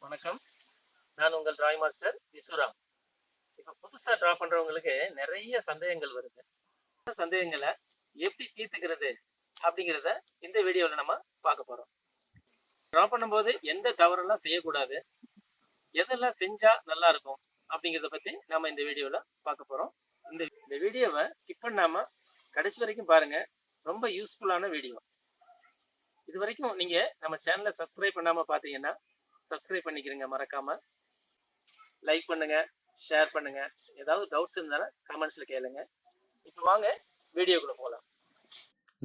வணக்கம். நான் உங்கள் டிராயிங் மாஸ்டர் விசுராம். இப்போ புதுசா டிரா பண்றவங்களுக்கு நிறைய சந்தேகங்கள் வருது. இந்த சந்தேகங்களை எப்படி தீர்த்துக்கிறது அப்படிங்கிறத இந்த வீடியோல நம்ம பார்க்க போறோம். டிரா பண்ணும்போது எந்த தவறெல்லாம் செய்யக்கூடாது, எதெல்லாம் செஞ்சா நல்லா இருக்கும் அப்படிங்கிறத பத்தி நம்ம இந்த வீடியோல பார்க்க போறோம். இந்த வீடியோவை ஸ்கிப் பண்ணாம கடைசி வரைக்கும் பாருங்க. ரொம்ப யூஸ்ஃபுல்லான வீடியோ. இது வரைக்கும் நீங்க நம்ம சேனலை சப்ஸ்கிரைப் பண்ணாம பார்த்தீங்கன்னா சப்ஸ்கிரைப் பண்ணிக்கிறீங்க மறக்காம. லைக் பண்ணுங்க, ஷேர் பண்ணுங்க. ஏதாவது டவுட்ஸ் இருந்தாலும் கமெண்ட்ஸ்ல கேளுங்க. இப்போ வாங்க வீடியோக்குள்ள போகலாம்.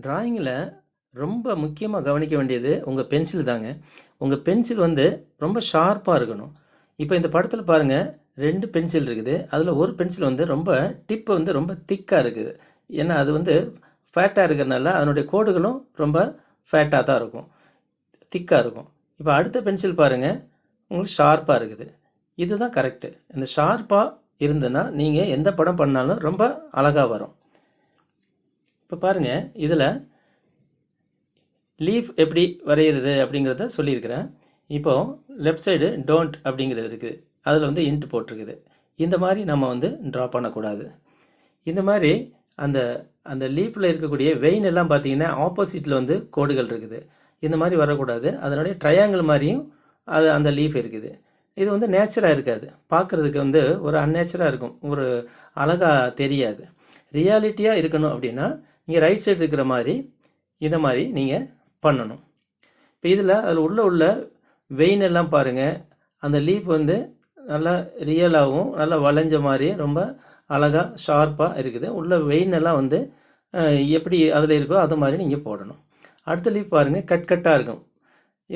டிராயிங்கில் ரொம்ப முக்கியமாக கவனிக்க வேண்டியது உங்கள் பென்சில் தாங்க. உங்கள் பென்சில் வந்து ரொம்ப ஷார்ப்பாக இருக்கணும். இப்போ இந்த படத்தில் பாருங்கள், 2 பென்சில் இருக்குது. அதில் ஒரு பென்சில் வந்து ரொம்ப டிப்பு வந்து ரொம்ப திக்காக இருக்குது. ஏன்னா அது வந்து ஃபேட்டாக இருக்கிறனால அதனுடைய கோடுகளும் ரொம்ப ஃபேட்டாக தான் இருக்கும், திக்காக இருக்கும். இப்போ அடுத்த பென்சில் பாருங்கள், உங்களுக்கு ஷார்ப்பாக இருக்குது. இதுதான் கரெக்டு. இந்த ஷார்ப்பாக இருந்ததுன்னா நீங்கள் எந்த படம் பண்ணாலும் ரொம்ப அழகாக வரும். இப்போ பாருங்கள், இதில் லீஃப் எப்படி வரைகிறது அப்படிங்கிறத சொல்லியிருக்கிறேன். இப்போது லெஃப்ட் சைடு டோன்ட் அப்படிங்கிறது இருக்குது, அதில் வந்து இன்ட் போட்டிருக்குது. இந்த மாதிரி நம்ம வந்து ட்ரா பண்ணக்கூடாது. இந்த மாதிரி அந்த அந்த லீஃபில் இருக்கக்கூடிய வெயின் எல்லாம் பார்த்திங்கன்னா ஆப்போசிட்டில் வந்து கோடுகள் இருக்குது. இந்த மாதிரி வரக்கூடாது. அதனுடைய ட்ரையாங்கிள் மாதிரியும் அது அந்த லீஃப் இருக்குது. இது வந்து நேச்சராக இருக்காது, பார்க்குறதுக்கு வந்து ஒரு அன்நேச்சராக இருக்கும், ஒரு அழகாக தெரியாது. ரியாலிட்டியாக இருக்கணும் அப்படின்னா நீங்கள் ரைட் சைடு இருக்கிற மாதிரி இதை மாதிரி நீங்கள் பண்ணணும். இப்போ அதில் உள்ள வெயின் எல்லாம் பாருங்கள், அந்த லீஃப் வந்து நல்லா ரியலாகவும் நல்லா வளைஞ்ச மாதிரி ரொம்ப அழகாக ஷார்ப்பாக இருக்குது. உள்ள வெயின் எல்லாம் வந்து எப்படி அதில் இருக்கோ அது மாதிரி நீங்கள் போடணும். அடுத்த லீஃப் பாருங்கள், கட்டாக இருக்கும்.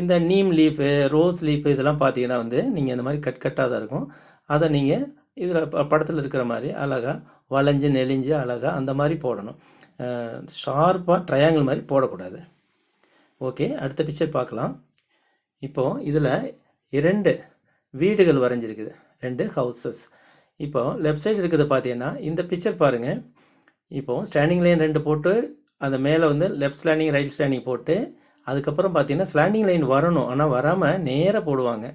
இந்த நீம் லீஃபு, ரோஸ் லீஃபு இதெல்லாம் பார்த்தீங்கன்னா வந்து நீங்கள் இந்த மாதிரி கட்டாக தான் இருக்கும். அதை நீங்கள் இதில் படத்தில் இருக்கிற மாதிரி அழகாக வளைஞ்சு நெளிஞ்சு அழகாக அந்த மாதிரி போடணும். ஷார்ப்பாக ட்ரையாங்கிள் மாதிரி போடக்கூடாது. ஓகே, அடுத்த பிக்சர் பார்க்கலாம். இப்போது இதில் 2 வீடுகள் வரைஞ்சிருக்குது, 2 ஹவுசஸ். இப்போது லெஃப்ட் சைடு இருக்கிறது பார்த்தீங்கன்னா இந்த பிக்சர் பாருங்கள். இப்போது ஸ்டாண்டிங் லைன் 2 போட்டு அந்த மேலே வந்து லெஃப்ட் ஸ்லாண்டிங் ரைட் ஸ்லாண்டிங் போட்டு அதுக்கப்புறம் பார்த்தீங்கன்னா ஸ்லாண்டிங் லைன் வரணும், ஆனால் வராமல் நேராக போடுவாங்க.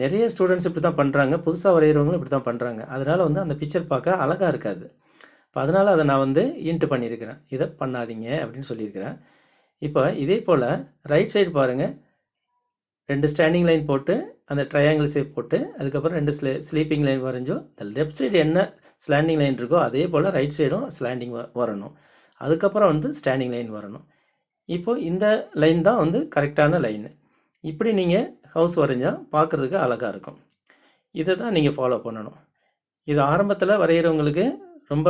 நிறைய ஸ்டூடெண்ட்ஸ் இப்படி தான் பண்ணுறாங்க, புதுசாக வரைகிறவங்களும் இப்படி தான் பண்ணுறாங்க. அதனால் வந்து அந்த பிக்சர் பார்க்க அழகாக இருக்காது. இப்போ அதனால் அதை நான் வந்து இன்ட்டு பண்ணியிருக்கிறேன், இதை பண்ணாதீங்க அப்படின்னு சொல்லியிருக்கிறேன். இப்போ இதே போல் ரைட் சைடு பாருங்கள், 2 ஸ்டாண்டிங் லைன் போட்டு அந்த ட்ரையாங்கிள் ஷேப் போட்டு அதுக்கப்புறம் 2 ஸ்லீப்பிங் லைன் வரைஞ்சோம். இந்த லெஃப்ட் சைடு என்ன ஸ்லாண்டிங் லைன் இருக்கோ அதே போல் ரைட் சைடும் ஸ்லாண்டிங் வரணும். அதுக்கப்புறம் வந்து ஸ்டாண்டிங் லைன் வரணும். இப்போது இந்த லைன் தான் வந்து கரெக்டான லைனு. இப்படி நீங்கள் ஹவுஸ் வரைஞ்சால் பார்க்குறதுக்கு அழகாக இருக்கும். இதை தான் நீங்கள் ஃபாலோ பண்ணணும். இது ஆரம்பத்தில் வரைகிறவங்களுக்கு ரொம்ப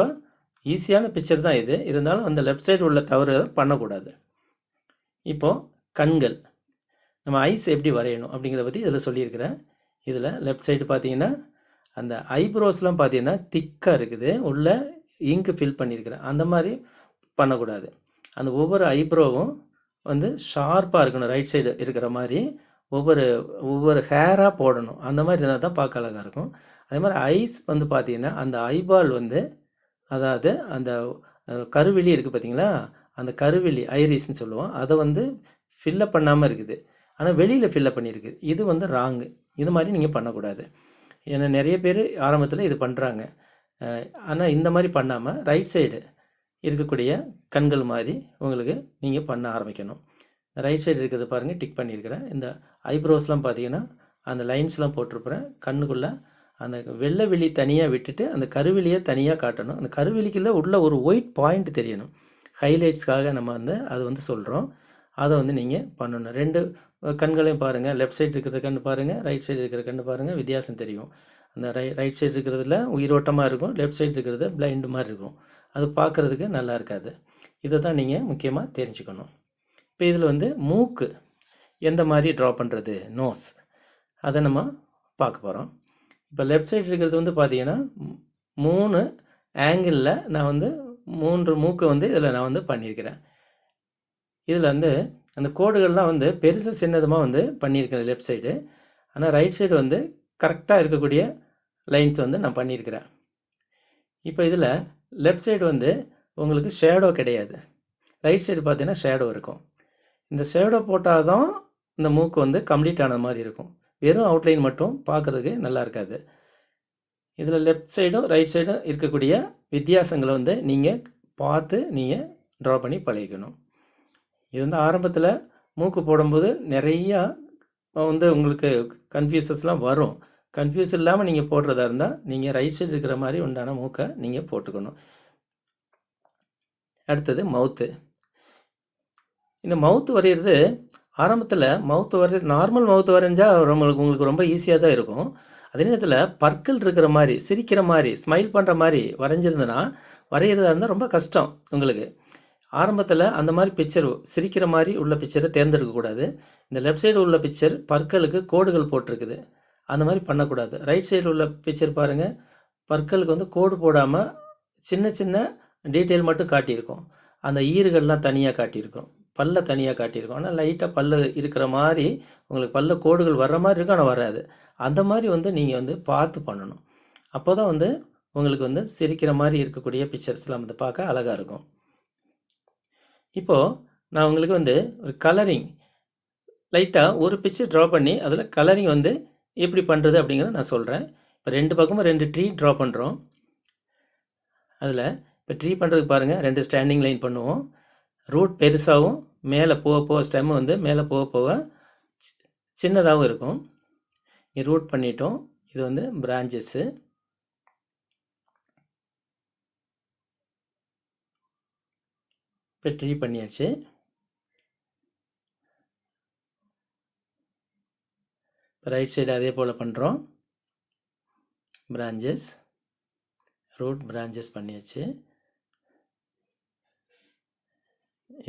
ஈஸியான பிக்சர் தான் இது. இருந்தாலும் அந்த லெஃப்ட் சைடு உள்ள தவறு பண்ணக்கூடாது. இப்போது கண்கள், நம்ம ஐஸ் எப்படி வரையணும் அப்படிங்கிறத பற்றி இதில் சொல்லியிருக்கிறேன். இதில் லெஃப்ட் சைடு பார்த்தீங்கன்னா அந்த ஐப்ரோஸ்லாம் பார்த்தீங்கன்னா திக்காக இருக்குது, உள்ள இங்கு ஃபில் பண்ணியிருக்கிறேன். அந்த மாதிரி பண்ணக்கூடாது. அந்த ஒவ்வொரு ஐப்ரோவும் வந்து ஷார்ப்பாக இருக்கணும், ரைட் சைடு இருக்கிற மாதிரி ஒவ்வொரு ஹேராக போடணும். அந்த மாதிரி இருந்தால் தான் பார்க்க அழகாக இருக்கும். அதே மாதிரி ஐஸ் வந்து பார்த்திங்கன்னா அந்த ஐபால் வந்து, அதாவது அந்த கருவிழி இருக்குது பார்த்திங்களா, அந்த கருவிழி ஐரிஸ்ன்னு சொல்லுவோம், அதை வந்து ஃபில்லப் பண்ணாமல் இருக்குது, ஆனால் வெளியில் ஃபில்லப் பண்ணியிருக்கு. இது வந்து ராங்கு. இது மாதிரி நீங்கள் பண்ணக்கூடாது. ஏன்னா நிறைய பேர் ஆரம்பத்தில் இது பண்ணுறாங்க. ஆனால் இந்த மாதிரி பண்ணாமல் ரைட் சைடு இருக்கக்கூடிய கண்கள் மாதிரி உங்களுக்கு நீங்கள் பண்ண ஆரம்பிக்கணும். ரைட் சைடு இருக்கிறது பாருங்கள், டிக் பண்ணியிருக்கிறேன். இந்த ஐப்ரோஸ்லாம் பார்த்தீங்கன்னா அந்த லைன்ஸ்லாம் போட்டிருப்பேன். கண்ணுக்குள்ளே அந்த வெள்ளை வெளி தனியாக விட்டுட்டு அந்த கருவிலியை தனியாக காட்டணும். அந்த கருவிலிக்குள்ளே உள்ள ஒரு ஒயிட் பாயிண்ட் தெரியணும். ஹைலைட்ஸ்க்காக நம்ம வந்து அது வந்து சொல்கிறோம். அதை வந்து நீங்கள் பண்ணணும். 2 கண்களையும் பாருங்கள், லெஃப்ட் சைடு இருக்கிற கண் பாருங்கள், ரைட் சைடு இருக்கிற கண் பாருங்கள், வித்தியாசம் தெரியும். அந்த ரைட் சைடு இருக்கிறதுல உயிரோட்டமாக இருக்கும், லெஃப்ட் சைடு இருக்கிறது பிளைண்டு மாதிரி இருக்கும். அது பார்க்குறதுக்கு நல்லா இருக்காது. இதை தான் நீங்கள் முக்கியமாக தெரிஞ்சுக்கணும். இப்போ இதில் வந்து மூக்கு எந்த மாதிரி ட்ரா பண்ணுறது, நோஸ், அதை நம்ம பார்க்க போகிறோம். இப்போ லெஃப்ட் சைடு இருக்கிறது வந்து பார்த்திங்கன்னா 3 ஆங்கிளில் நான் வந்து 3 மூக்கை வந்து இதில் நான் வந்து பண்ணியிருக்கிறேன். இதில் வந்து அந்த கோடுகள்லாம் வந்து பெருசு சின்னதுமாக வந்து பண்ணியிருக்கிறேன் லெஃப்ட் சைடு. ஆனால் ரைட் சைடு வந்து கரெக்டாக இருக்கக்கூடிய லைன்ஸ் வந்து நான் பண்ணியிருக்கிறேன். இப்போ இதில் லெஃப்ட் சைடு வந்து உங்களுக்கு ஷேடோ கிடையாது, ரைட் சைடு பார்த்தீங்கன்னா ஷேடோ இருக்கும். இந்த ஷேடோ போட்டால் தான் இந்த மூக்கு வந்து கம்ப்ளீட் ஆன மாதிரி இருக்கும். வெறும் அவுட்லைன் மட்டும் பார்க்குறதுக்கு நல்லா இருக்காது. இதில் லெஃப்ட் சைடும் ரைட் சைடும் இருக்கக்கூடிய வித்தியாசங்களை வந்து நீங்கள் பார்த்து நீங்கள் ட்ரா பண்ணி பழகிக்கணும். இது வந்து ஆரம்பத்தில் மூக்கு போடும்போது நிறையா வந்து உங்களுக்கு கன்ஃபியூசஸ்லாம் வரும். கன்ஃபியூஸ் இல்லாமல் நீங்கள் போடுறதா இருந்தால் நீங்கள் ரைட் சைடு இருக்கிற மாதிரி உண்டான மூக்கை நீங்கள் போட்டுக்கணும். அடுத்தது மவுத்து. இந்த மவுத்து வரைகிறது ஆரம்பத்தில் மவுத்து வரைகிறது நார்மல் மவுத்து வரைஞ்சால் உங்களுக்கு ரொம்ப ஈஸியாக தான் இருக்கும். அதே நேரத்தில் பற்கள் இருக்கிற மாதிரி சிரிக்கிற மாதிரி ஸ்மைல் பண்ணுற மாதிரி வரைஞ்சிருந்ததுன்னா வரைகிறதா இருந்தால் ரொம்ப கஷ்டம் உங்களுக்கு. ஆரம்பத்தில் அந்த மாதிரி பிக்சர் சிரிக்கிற மாதிரி உள்ள பிக்சரை தேர்ந்தெடுக்கக்கூடாது. இந்த லெஃப்ட் சைடு உள்ள பிக்சர் பற்களுக்கு கோடுகள் போட்டிருக்குது, அந்த மாதிரி பண்ணக்கூடாது. ரைட் சைடு உள்ள பிக்சர் பாருங்கள், பற்களுக்கு வந்து கோடு போடாமல் சின்ன சின்ன டீட்டெயில் மட்டும் காட்டியிருக்கும். அந்த ஈறுகள்லாம் தனியாக காட்டியிருக்கும், பல்ல தனியாக காட்டியிருக்கும். ஆனால் லைட்டாக பல்லு இருக்கிற மாதிரி உங்களுக்கு பல்ல கோடுகள் வர்ற மாதிரி இருக்கும், ஆனால் வராது. அந்த மாதிரி வந்து நீங்கள் வந்து பார்த்து பண்ணணும். அப்போ தான் வந்து உங்களுக்கு வந்து சிரிக்கிற மாதிரி இருக்கக்கூடிய பிக்சர்ஸ்லாம் வந்து பார்க்க அழகாக இருக்கும். இப்போது நான் உங்களுக்கு வந்து ஒரு கலரிங் லைட்டாக ஒரு பிக்சர் ட்ரா பண்ணி அதில் கலரிங் வந்து எப்படி பண்ணுறது அப்படிங்கிறத நான் சொல்கிறேன். இப்போ 2 பக்கமும் 2 ட்ரீ ட்ரா பண்ணுறோம். அதில் இப்போ ட்ரீ பண்ணுறதுக்கு பாருங்கள், 2 ஸ்டாண்டிங் லைன் பண்ணுவோம். ரூட் பெருசாகவும் மேலே போக போக ஸ்டெம் வந்து மேலே போக போக சின்னதாகவும் இருக்கும். இங்கே ரூட் பண்ணிட்டோம். இது வந்து பிரான்ச்சஸ்ஸு. இப்போ ட்ரீ பண்ணியாச்சு. ரைட் சைடு அதே போல் பண்ணுறோம். பிரான்ச்சஸ், ரூட், பிரான்ச்சஸ் பண்ணியாச்சு.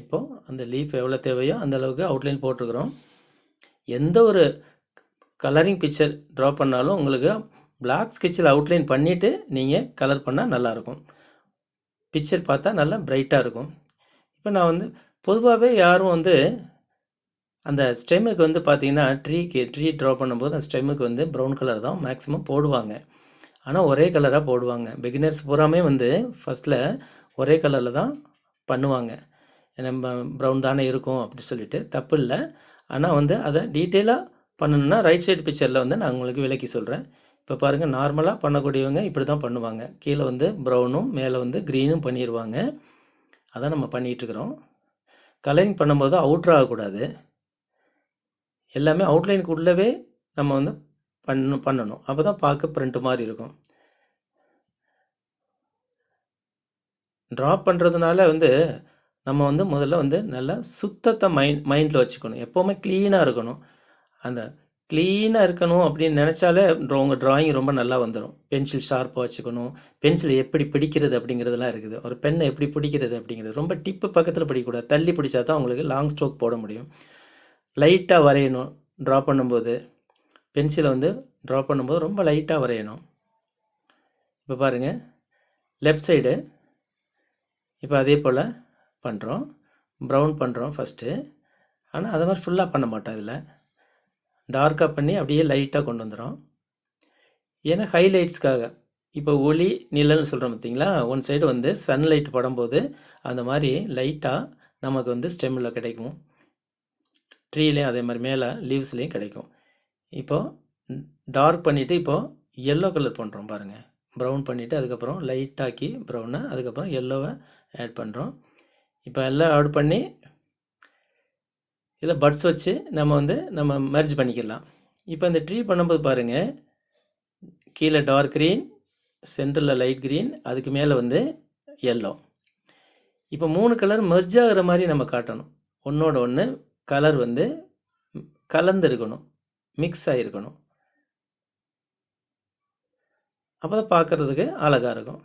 இப்போது அந்த லீஃப் எவ்வளோ தேவையோ அந்த அளவுக்கு அவுட்லைன் போட்டுருக்குறோம். எந்த ஒரு கலரிங் பிக்சர் ட்ரா பண்ணாலும் உங்களுக்கு பிளாக் ஸ்கெட்சில் அவுட்லைன் பண்ணிவிட்டு நீங்கள் கலர் பண்ணால் நல்லாயிருக்கும். பிக்சர் பார்த்தா நல்லா பிரைட்டாக இருக்கும். இப்போ நான் வந்து பொதுவாகவே யாரும் வந்து அந்த ஸ்டெம்முக்கு வந்து பார்த்திங்கன்னா ட்ரீ ட்ரா பண்ணும்போது அந்த ஸ்டெம்முக்கு வந்து ப்ரௌன் கலர் தான் மேக்ஸிமம் போடுவாங்க. ஆனால் ஒரே கலராக போடுவாங்க. பிகினர்ஸ் பூராமே வந்து ஃபஸ்ட்டில் ஒரே கலரில் தான் பண்ணுவாங்க. நம்ம ப்ரௌன் தானே இருக்கும் அப்படி சொல்லிட்டு தப்பு இல்லை. ஆனால் வந்து அதை டீட்டெயிலாக பண்ணணுன்னா ரைட் சைடு பிக்சரில் வந்து நான் உங்களுக்கு விளக்கி சொல்கிறேன். இப்போ பாருங்கள், நார்மலாக பண்ணக்கூடியவங்க இப்படி தான் பண்ணுவாங்க. கீழே வந்து ப்ரௌனும் மேலே வந்து க்ரீனும் பண்ணிடுவாங்க. அதான் நம்ம பண்ணிகிட்ருக்குறோம். கலரிங் பண்ணும்போது அவுட்ரு ஆகக்கூடாது. எல்லாமே அவுட்லைனுக்கு உள்ளவே நம்ம வந்து பண்ணணும். அப்போ தான் பார்க்க பிரிண்ட் மாதிரி இருக்கும். ட்ரா பண்ணுறதுனால வந்து நம்ம வந்து முதல்ல வந்து நல்லா சுத்தத்தை மைண்டில் வச்சுக்கணும். எப்போவுமே க்ளீனாக இருக்கணும். அந்த க்ளீனாக இருக்கணும் அப்படின்னு நினச்சாலே உங்கள் ட்ராயிங் ரொம்ப நல்லா வந்துடும். பென்சில் ஷார்ப்பாக வச்சுக்கணும். பென்சில் எப்படி பிடிக்கிறது அப்படிங்கிறதுலாம் இருக்குது. ஒரு பெண்ணை எப்படி பிடிக்கிறது அப்படிங்கிறது ரொம்ப டிப்பு பக்கத்தில் பிடிக்கக்கூடாது. தள்ளி பிடிச்சா தான் உங்களுக்கு லாங் ஸ்ட்ரோக் போட முடியும். லைட்டாக வரையணும். ட்ரா பண்ணும்போது பென்சிலை வந்து ட்ரா பண்ணும்போது ரொம்ப லைட்டாக வரையணும். இப்போ பாருங்கள், லெஃப்ட் சைடு இப்போ அதே போல் பண்ணுறோம். ப்ரௌன் பண்ணுறோம் ஃபஸ்ட்டு. ஆனால் அதை மாதிரி ஃபுல்லாக பண்ண மாட்டோம். இதில் டார்க்காக பண்ணி அப்படியே லைட்டாக கொண்டு வந்துடும். ஏன்னா ஹைலைட்ஸ்க்காக. இப்போ ஒளி நிழல்னு சொல்கிறோம் பார்த்தீங்களா, ஒன் சைடு வந்து சன்லைட் படும்போது அந்த மாதிரி லைட்டாக நமக்கு வந்து ஸ்டெம்மில் கிடைக்கும். ட்ரீலேயும் அதே மாதிரி மேலே லீவ்ஸ்லேயும் கிடைக்கும். இப்போது டார்க் பண்ணிவிட்டு இப்போது எல்லோ கலர் பண்ணுறோம் பாருங்கள். ப்ரௌன் பண்ணிவிட்டு அதுக்கப்புறம் லைட்டாக்கி ப்ரௌனை அதுக்கப்புறம் எல்லோவை ஆட் பண்ணுறோம். இப்போ எல்லாம் ஆட் பண்ணி இதில் பட்ஸ் வச்சு நம்ம மெர்ஜ் பண்ணிக்கலாம். இப்போ இந்த ட்ரீ பண்ணும்போது பாருங்கள், கீழே டார்க் க்ரீன், சென்டரில் லைட் க்ரீன், அதுக்கு மேலே வந்து எல்லோ. இப்போ 3 கலர் மெர்ஜ் ஆகிற மாதிரி நம்ம காட்டணும். ஒன்றோட ஒன்று கலர் வந்து கலந்துருக்கணும், மிக்ஸ் ஆகிருக்கணும். அப்போ தான் பார்க்குறதுக்கு அழகாக இருக்கும்.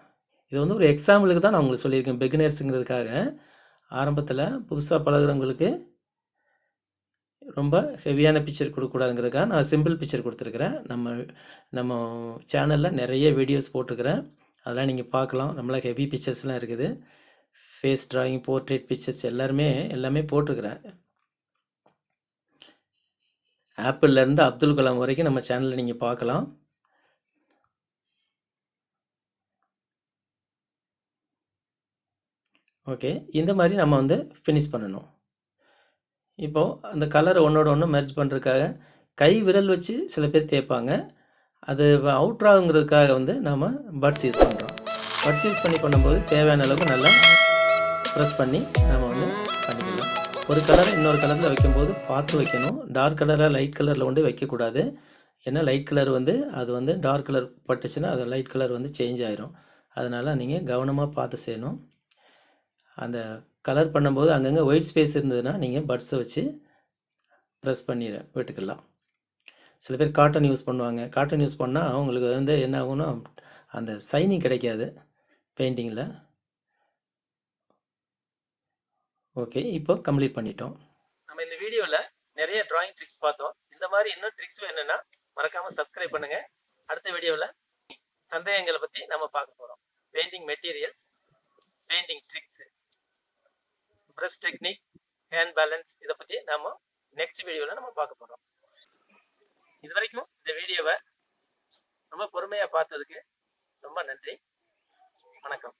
இது வந்து ஒரு எக்ஸாம்பிளுக்கு தான் நான் உங்களுக்கு சொல்லியிருக்கேன். பிகினர்ஸுங்கிறதுக்காக, ஆரம்பத்தில் புதுசாக பழகுறவங்களுக்கு ரொம்ப ஹெவியான பிக்சர் கொடுக்கக்கூடாதுங்கிறதுக்காக நான் சிம்பிள் பிக்சர் கொடுத்துருக்குறேன். நம்ம சேனலில் நிறைய வீடியோஸ் போட்டிருக்கிறேன், அதெல்லாம் நீங்கள் பார்க்கலாம். நம்மள ஹெவி பிக்சர்ஸ்லாம் இருக்குது. ஃபேஸ் ட்ராயிங், போர்ட்ரேட் பிக்சர்ஸ் எல்லாமே போட்டிருக்கிறேன். ஆப்பிள்லேருந்து அப்துல் கலாம் வரைக்கும் நம்ம சேனலில் நீங்கள் பார்க்கலாம். ஓகே, இந்த மாதிரி நம்ம வந்து ஃபினிஷ் பண்ணணும். இப்போது அந்த கலரை ஒன்றோட ஒன்று மெர்ஜ் பண்ணுறதுக்காக கை விரல் வச்சு சில பேர் தேய்ப்பாங்க. அது அவுட்ரு ஆகுங்கிறதுக்காக வந்து நாம் பட்ஸ் யூஸ் பண்ணுறோம். பட்ஸ் யூஸ் பண்ணும்போது தேவையான அளவுக்கு நல்லா ப்ரெஸ் பண்ணி நம்ம வந்து பண்ணிக்கலாம். ஒரு கலரை இன்னொரு கலரில் வைக்கும்போது பார்த்து வைக்கணும். டார்க் கலராக லைட் கலரில் கொண்டு வைக்கக்கூடாது. ஏன்னா லைட் கலர் வந்து அது வந்து டார்க் கலர் பட்டுச்சுன்னா அது லைட் கலர் வந்து சேஞ்ச் ஆயிரும். அதனால் நீங்கள் கவனமாக பார்த்து செய்யணும். அந்த கலர் பண்ணும்போது அங்கங்கே ஒயிட் ஸ்பேஸ் இருந்ததுன்னா நீங்கள் பட்ஸை வச்சு ப்ரெஸ் பண்ணி விட்டுக்கலாம். சில பேர் காட்டன் யூஸ் பண்ணுவாங்க. காட்டன் யூஸ் பண்ணால் அவங்களுக்கு வந்து என்ன ஆகும்னா அந்த சைனிங் கிடைக்காது பெயிண்டிங்கில். ஓகே, இப்போ கம்ப்ளீட் பண்ணிட்டோம். நம்ம இந்த வீடியோல நிறைய டிராயிங் ட்ரிக்ஸ் பார்த்தோம். இந்த மாதிரி இன்னும் ட்ரிக்ஸ் வேணும்னா மறக்காம சப்ஸ்கிரைப் பண்ணுங்க. அடுத்த வீடியோல சந்தேகங்களை பத்தி நம்ம பார்க்க போறோம். Painting materials, painting tricks, brush technique, hand balance, இதை பத்தி நாம நெக்ஸ்ட் வீடியோல நம்ம பார்க்க போறோம். இது வரைக்கும் இந்த வீடியோவை ரொம்ப பொறுமையா பார்த்ததுக்கு ரொம்ப நன்றி. வணக்கம்.